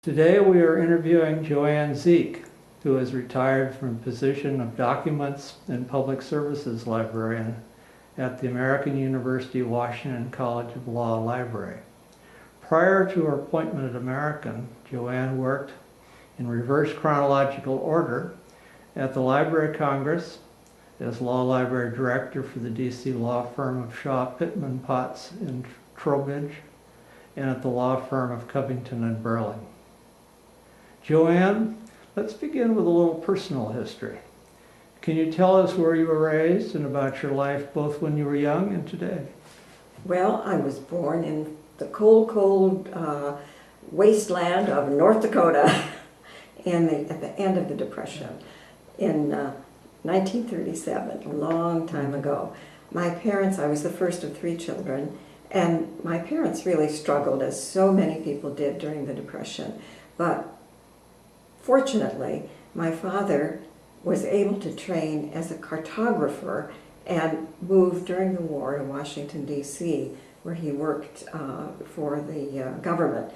Today we are interviewing Joanne Zich, who is retired from the position of Documents and Public Services Librarian at the American University Washington College of Law Library. Prior to her appointment at American, Joanne worked in reverse chronological order at the Library of Congress as Law Library Director for the D.C. law firm of Shaw, Pittman, Potts, and Trowbridge, and at the law firm of Covington and Burling. Joanne, let's begin with a little personal history. Can you tell us where you were raised and about your life both when you were young and today? Well, I was born in the cold wasteland of North Dakota at the end of the Depression in 1937, a long time ago. My parents, I was the first of 3 children, and my parents really struggled, as so many people did during the Depression. But fortunately, my father was able to train as a cartographer and moved during the war to Washington, D.C., where he worked for the government,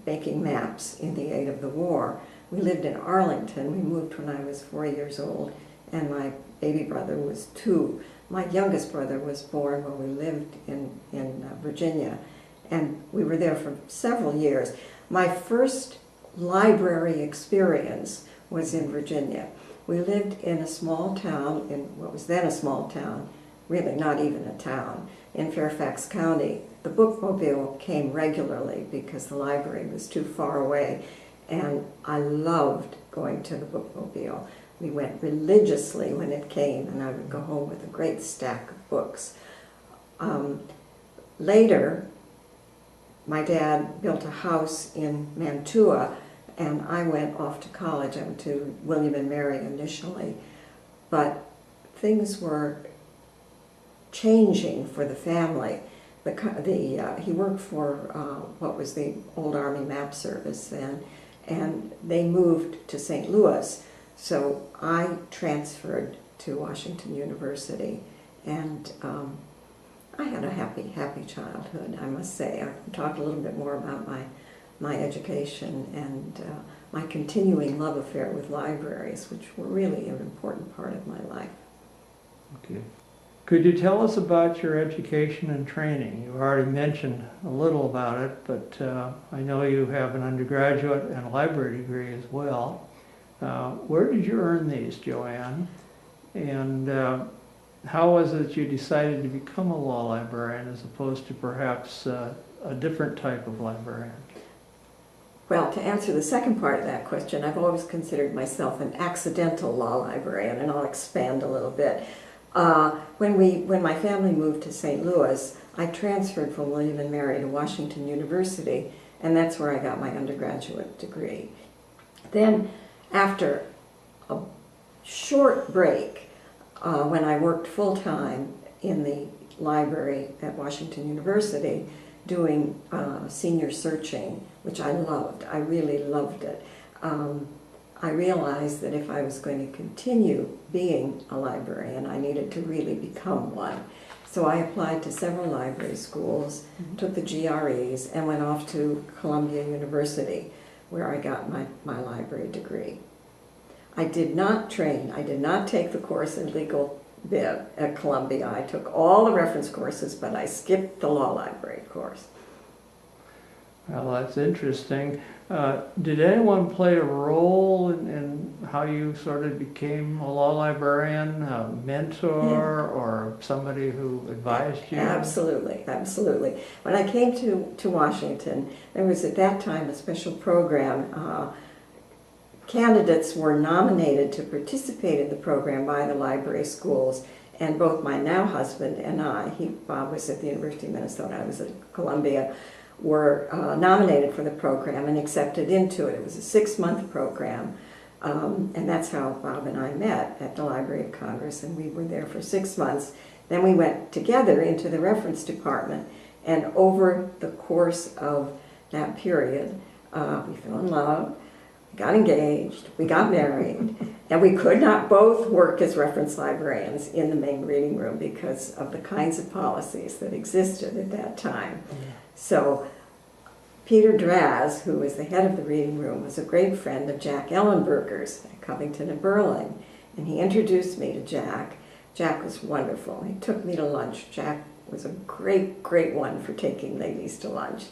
making maps in the aid of the war. We lived in Arlington. We moved when I was 4 years old, and my baby brother was 2. My youngest brother was born when we lived in Virginia, and we were there for several years. My first library experience was in Virginia. We lived in a small town, in what was then a small town, really not even a town, in Fairfax County. The bookmobile came regularly because the library was too far away, and I loved going to the bookmobile. We went religiously when it came, and I would go home with a great stack of books. Later, my dad built a house in Mantua, and I went off to college. I went to William and Mary initially, but things were changing for the family. He worked for what was the old Army Map Service then, and they moved to St. Louis. So I transferred to Washington University, and I had a happy childhood, I must say. I can talk a little bit more about my education and my continuing love affair with libraries, which were really an important part of my life. Okay. Could you tell us about your education and training? You already mentioned a little about it, but I know you have an undergraduate and a library degree as well. Where did you earn these, Joanne? And how was it that you decided to become a law librarian as opposed to perhaps a different type of librarian? Well, to answer the second part of that question, I've always considered myself an accidental law librarian, and I'll expand a little bit. When my family moved to St. Louis, I transferred from William and Mary to Washington University, and that's where I got my undergraduate degree. Then, after a short break, when I worked full-time in the library at Washington University, doing senior searching, which I loved. I really loved it. I realized that if I was going to continue being a librarian, I needed to really become one. So I applied to several library schools, took the GREs, and went off to Columbia University, where I got my library degree. I did not take the course in legal bit at Columbia. I took all the reference courses, but I skipped the law library course. Well, that's interesting. Did anyone play a role in how you sort of became a law librarian, a mentor, or somebody who advised you? Absolutely, absolutely. When I came to Washington, there was at that time a special program. Candidates were nominated to participate in the program by the library schools, and both my now husband and I, Bob was at the University of Minnesota, I was at Columbia, were nominated for the program and accepted into it. It was a 6-month program, and that's how Bob and I met at the Library of Congress, and we were there for 6 months. Then we went together into the reference department, and over the course of that period, we fell in love, got engaged, we got married, and we could not both work as reference librarians in the main reading room because of the kinds of policies that existed at that time. So Peter Draz, who was the head of the reading room, was a great friend of Jack Ellenberger's at Covington and Burling. And he introduced me to Jack. Jack was wonderful. He took me to lunch. Jack was a great, great one for taking ladies to lunch.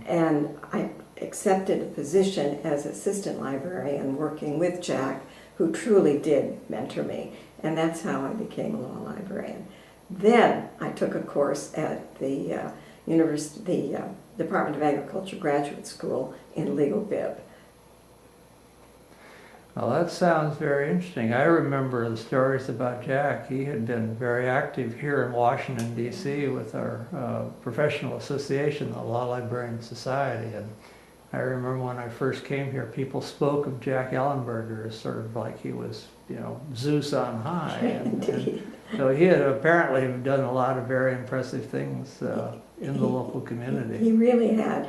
And I accepted a position as assistant librarian working with Jack, who truly did mentor me. And that's how I became a law librarian. Then I took a course at the Department of Agriculture Graduate School in Legal Bib. Well, that sounds very interesting. I remember the stories about Jack. He had been very active here in Washington, D.C. with our professional association, the Law Librarian Society. And I remember when I first came here, people spoke of Jack Ellenberger as sort of like he was, you know, Zeus on high. And so he had apparently done a lot of very impressive things in the local community. He really had.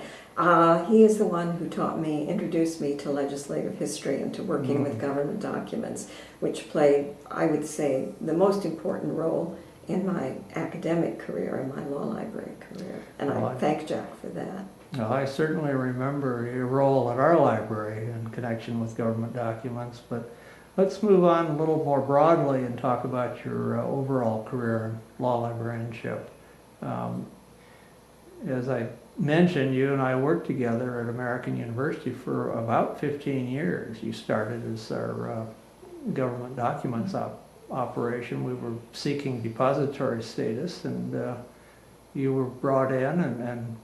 He is the one who introduced me to legislative history and to working with government documents, which played, I would say, the most important role in my academic career, in my law library career. And I thank Jack for that. Well, I certainly remember your role at our library in connection with government documents, but let's move on a little more broadly and talk about your overall career in law librarianship. As I mentioned, you and I worked together at American University for about 15 years. You started as our government documents operation. We were seeking depository status, and you were brought in and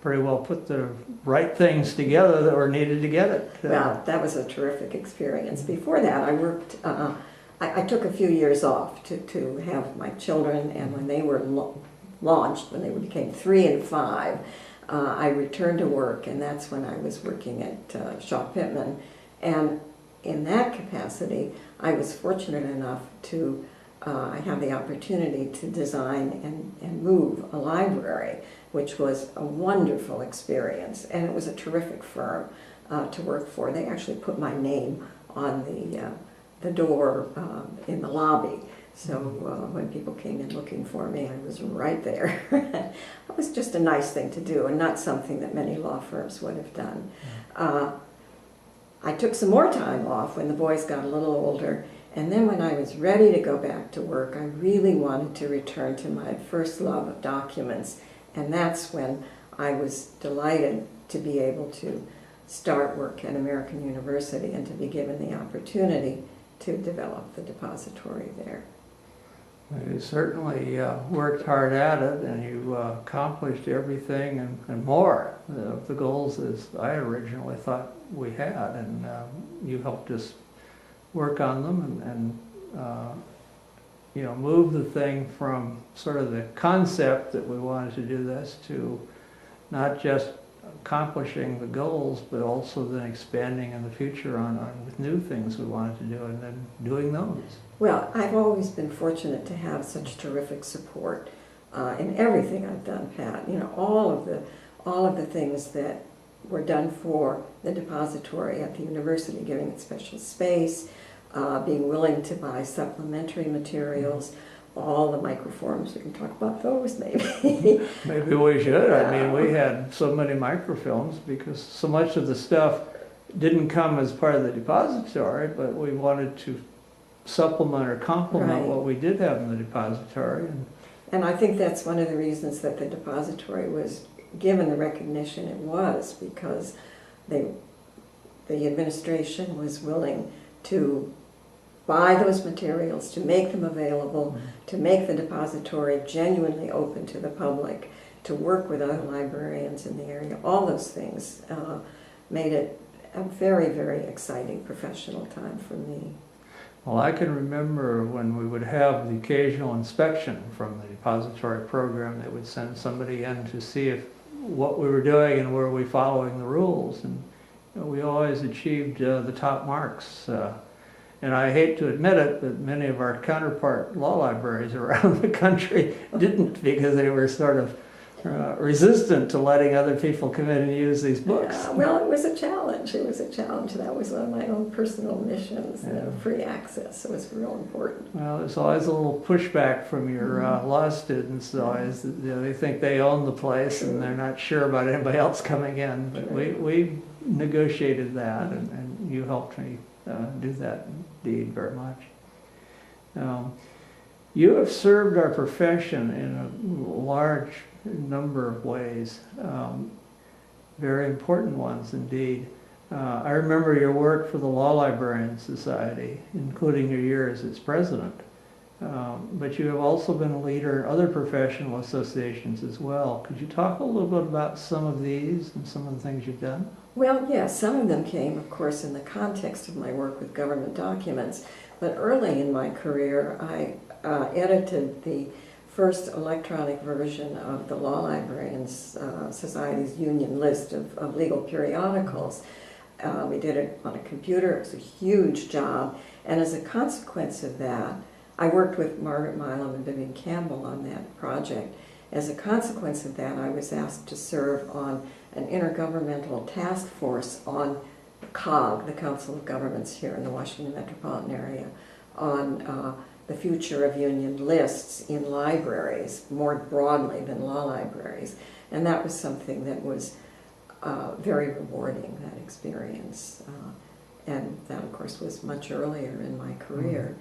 pretty well put the right things together that were needed to get it. Well, that was a terrific experience. Before that, I worked, I took a few years off to have my children, and when they were launched, when they became 3 and 5, I returned to work, and that's when I was working at Shaw Pittman. And in that capacity, I was fortunate enough to have the opportunity to design and move a library, which was a wonderful experience, and it was a terrific firm to work for. They actually put my name on the door in the lobby. So when people came in looking for me, I was right there. It was just a nice thing to do, and not something that many law firms would have done. I took some more time off when the boys got a little older, and then when I was ready to go back to work, I really wanted to return to my first love of documents, and that's when I was delighted to be able to start work at American University and to be given the opportunity to develop the depository there. You certainly worked hard at it, and you accomplished everything and more of the goals as I originally thought we had, and you helped us work on them and you know, move the thing from sort of the concept that we wanted to do this to not just accomplishing the goals, but also then expanding in the future on with new things we wanted to do, and then doing those. Well, I've always been fortunate to have such terrific support in everything I've done, Pat. You know, all of the things that were done for the depository at the university, giving it special space, being willing to buy supplementary materials, all the microforms. We can talk about those maybe. Maybe we should. I mean, we had so many microfilms because so much of the stuff didn't come as part of the depository, but we wanted to supplement or complement what we did have in the depository. And I think that's one of the reasons that the depository was given the recognition it was, because the administration was willing to buy those materials, to make them available, to make the depository genuinely open to the public, to work with other librarians in the area. All those things made it a very, very exciting professional time for me. Well, I can remember when we would have the occasional inspection from the depository program. They would send somebody in to see if what we were doing and were we following the rules. And you know, we always achieved the top marks. And I hate to admit it, but many of our counterpart law libraries around the country didn't, because they were sort of resistant to letting other people come in and use these books. Well, it was a challenge. It was a challenge. That was one of my own personal missions, Yeah. free access. It was real important. Well, there's always a little pushback from your law students, always. They think they own the place and they're not sure about anybody else coming in. But we negotiated that, and you helped me do that indeed very much. You have served our profession in a large number of ways, very important ones indeed. I remember your work for the Law Librarian Society, including your year as its president. But you have also been a leader in other professional associations as well. Could you talk a little bit about some of these and some of the things you've done? Well, yes, some of them came, of course, in the context of my work with government documents. But early in my career, I edited the first electronic version of the Law Librarians Society's union list of legal periodicals. We did it on a computer. It was a huge job. And as a consequence of that, I worked with Margaret Milam and Vivian Campbell on that project. As a consequence of that, I was asked to serve on an intergovernmental task force on COG, the Council of Governments here in the Washington metropolitan area, on the future of union lists in libraries, more broadly than law libraries. And that was something that was very rewarding, that experience. And that, of course, was much earlier in my career.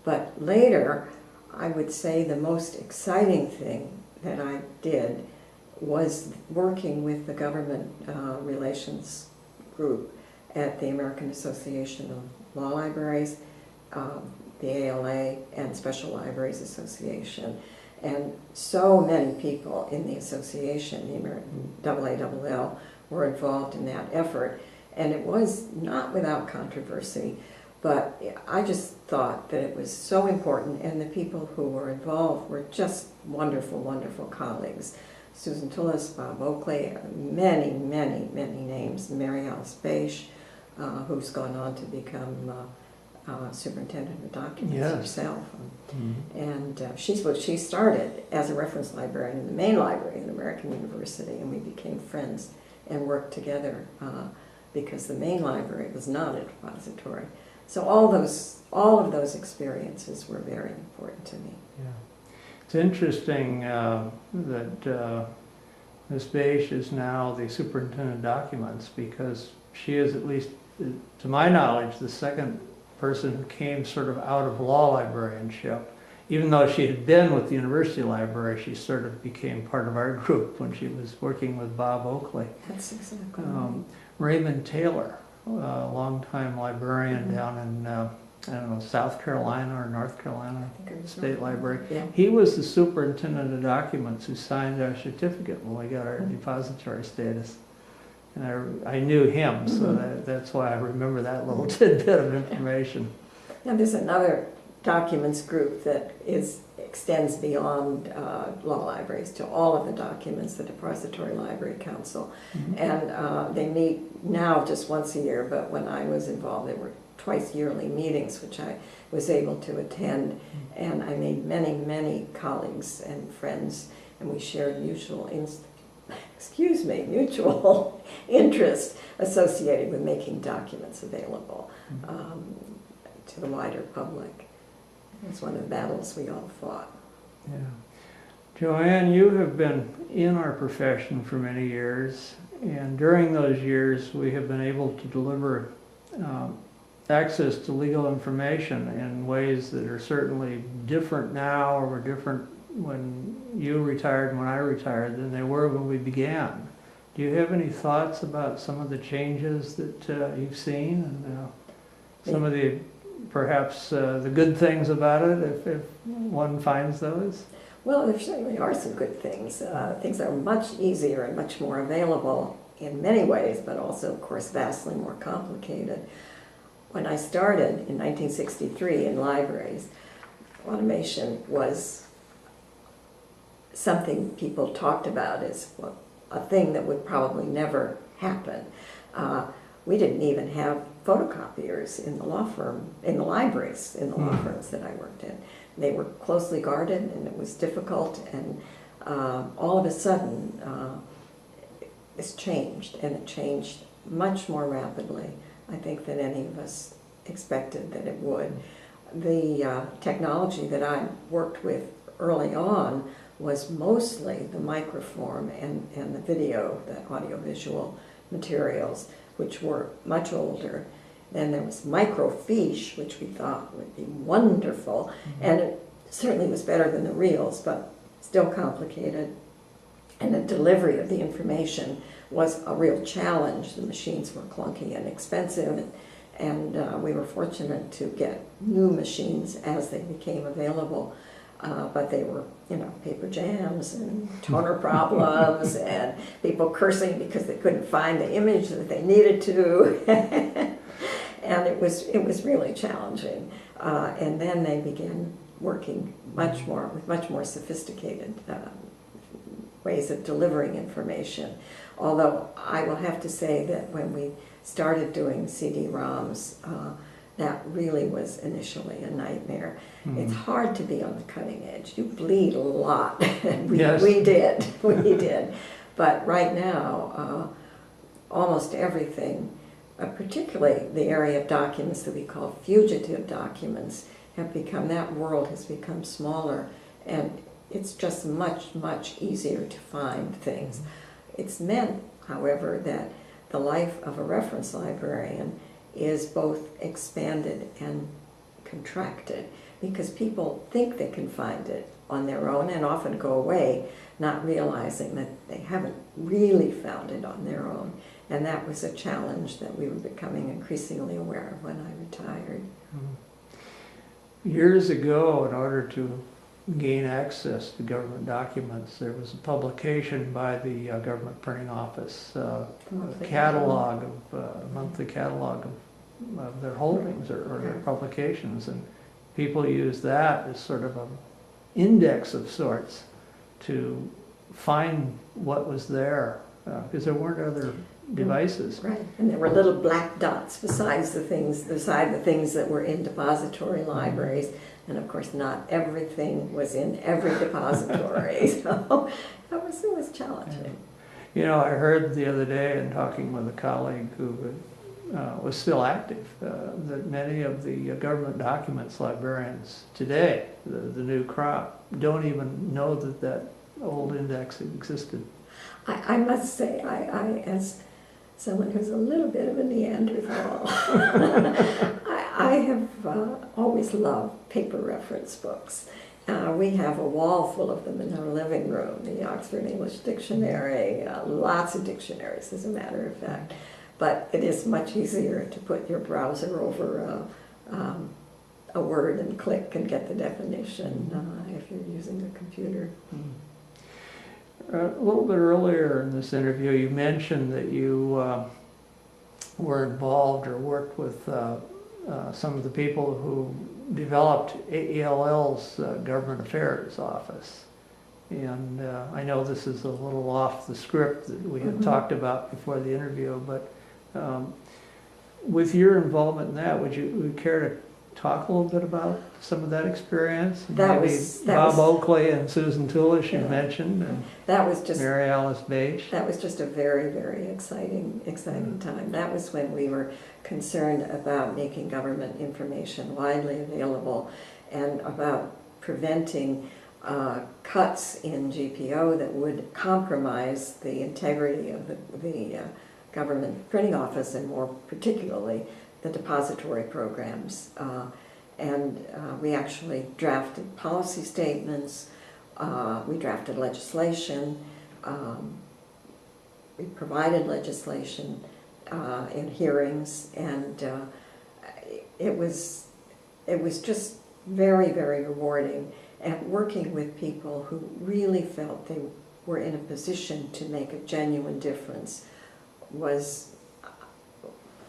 But later, I would say the most exciting thing that I did was working with the government relations group at the American Association of Law Libraries, the ALA, and Special Libraries Association. And so many people in the association, the American AALL, were involved in that effort. And it was not without controversy, but I just thought that it was so important, and the people who were involved were just wonderful, wonderful colleagues. Susan Tullis, Bob Oakley, many, many, many names. Mary Alice Beisch, who's gone on to become superintendent of documents herself. And she started as a reference librarian in the main library at American University, and we became friends and worked together because the main library was not a depository. So all of those experiences were very important to me. Yeah. It's interesting that Ms. Beisch is now the superintendent of documents, because she is, at least to my knowledge, the second person who came sort of out of law librarianship. Even though she had been with the university library, she sort of became part of our group when she was working with Bob Oakley. That's exactly right. Raymond Taylor, a longtime librarian down in, I don't know, South Carolina or North Carolina State Library. Yeah. He was the superintendent of documents who signed our certificate when we got our depository status. And I knew him, so that's why I remember that little tidbit of information. Now there's another documents group that extends beyond law libraries to all of the documents, the Depository Library Council. And they meet now just once a year, but when I was involved, there were twice yearly meetings, which I was able to attend. And I made many, many colleagues and friends, and we shared mutual interest associated with making documents available to the wider public. It's one of the battles we all fought. Yeah. Joanne, you have been in our profession for many years, and during those years we have been able to deliver access to legal information in ways that are certainly different now, or were different when you retired and when I retired than they were when we began. Do you have any thoughts about some of the changes that you've seen, and some of the perhaps the good things about it, if one finds those? Well, there certainly are some good things. Things are much easier and much more available in many ways, but also, of course, vastly more complicated. When I started in 1963 in libraries, automation was something people talked about as a thing that would probably never happen. We didn't even have photocopiers in the law firm, in the libraries, in the law firms that I worked in. They were closely guarded, and it was difficult, and all of a sudden it's changed, and it changed much more rapidly, I think, than any of us expected that it would. The technology that I worked with early on was mostly the microform and the video, the audiovisual materials, which were much older. Then there was microfiche, which we thought would be wonderful, and it certainly was better than the reels, but still complicated. And the delivery of the information was a real challenge. The machines were clunky and expensive, and we were fortunate to get new machines as they became available. But they were, paper jams and toner problems and people cursing because they couldn't find the image that they needed to. And it was really challenging. And then they began working with much more sophisticated ways of delivering information. Although I will have to say that when we started doing CD-ROMs, that really was initially a nightmare. It's hard to be on the cutting edge. You bleed a lot. Yes. We did. But right now, almost everything, particularly the area of documents that we call fugitive documents, that world has become smaller, and it's just much, much easier to find things. It's meant, however, that the life of a reference librarian is both expanded and contracted, because people think they can find it on their own and often go away not realizing that they haven't really found it on their own. And that was a challenge that we were becoming increasingly aware of when I retired. Years ago, in order to gain access to government documents, there was a publication by the government printing office, a monthly catalog of their holdings or their publications, and people used that as sort of an index of sorts to find what was there, because there weren't other devices. Right, and there were little black dots beside the things that were in depository libraries, and of course not everything was in every depository, so it was challenging. You know, I heard the other day in talking with a colleague who was still active, that many of the government documents librarians today, the new crop, don't even know that old index existed. I must say, I as someone who's a little bit of a Neanderthal, I have always loved paper reference books. We have a wall full of them in our living room, the Oxford English Dictionary, lots of dictionaries as a matter of fact. But it is much easier to put your browser over a word and click and get the definition if you're using a computer. A little bit earlier in this interview, you mentioned that you were involved or worked with some of the people who developed AELL's Government Affairs Office. And I know this is a little off the script that we had talked about before the interview, but with your involvement in that, would you care to talk a little bit about some of that experience? Bob Oakley and Susan Toolish you mentioned, and that was just Mary Alice Beige. That was just a very, very exciting time. That was when we were concerned about making government information widely available and about preventing cuts in GPO that would compromise the integrity of the government printing office, and more particularly the depository programs. We actually drafted policy statements, we drafted legislation, we provided legislation in hearings, and it was just very, very rewarding. And working with people who really felt they were in a position to make a genuine difference was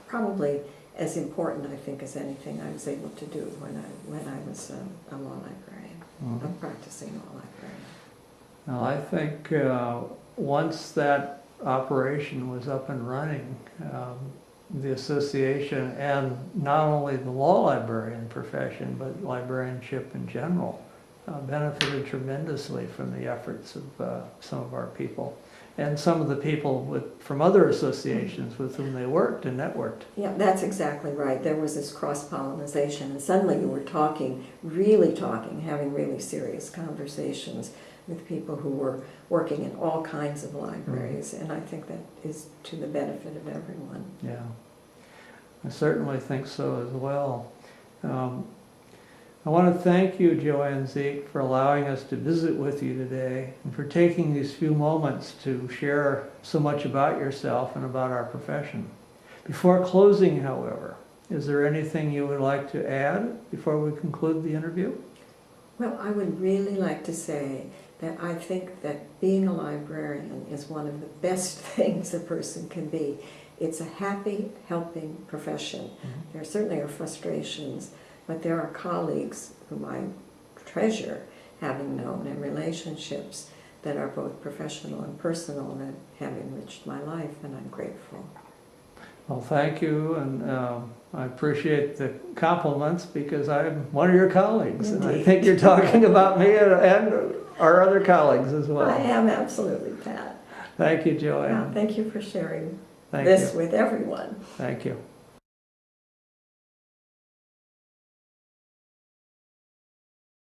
probably as important, I think, as anything I was able to do when I was a law librarian, a practicing law librarian. Well, I think once that operation was up and running, the association, and not only the law librarian profession, but librarianship in general, benefited tremendously from the efforts of some of our people and some of the people from other associations with whom they worked and networked. Yeah, that's exactly right. There was this cross-pollination, and suddenly you were talking, really talking, having really serious conversations with people who were working in all kinds of libraries, and I think that is to the benefit of everyone. Yeah, I certainly think so as well. I want to thank you, Joanne Zich, for allowing us to visit with you today and for taking these few moments to share so much about yourself and about our profession. Before closing, however, is there anything you would like to add before we conclude the interview? Well, I would really like to say that I think that being a librarian is one of the best things a person can be. It's a happy, helping profession. There certainly are frustrations, but there are colleagues whom I treasure having known and relationships that are both professional and personal that have enriched my life, and I'm grateful. Well, thank you, and I appreciate the compliments because I'm one of your colleagues, and I think you're talking about me and our other colleagues as well. I am absolutely, Pat. Thank you, Joanne. Thank you for sharing Thank this you. with everyone. Thank you.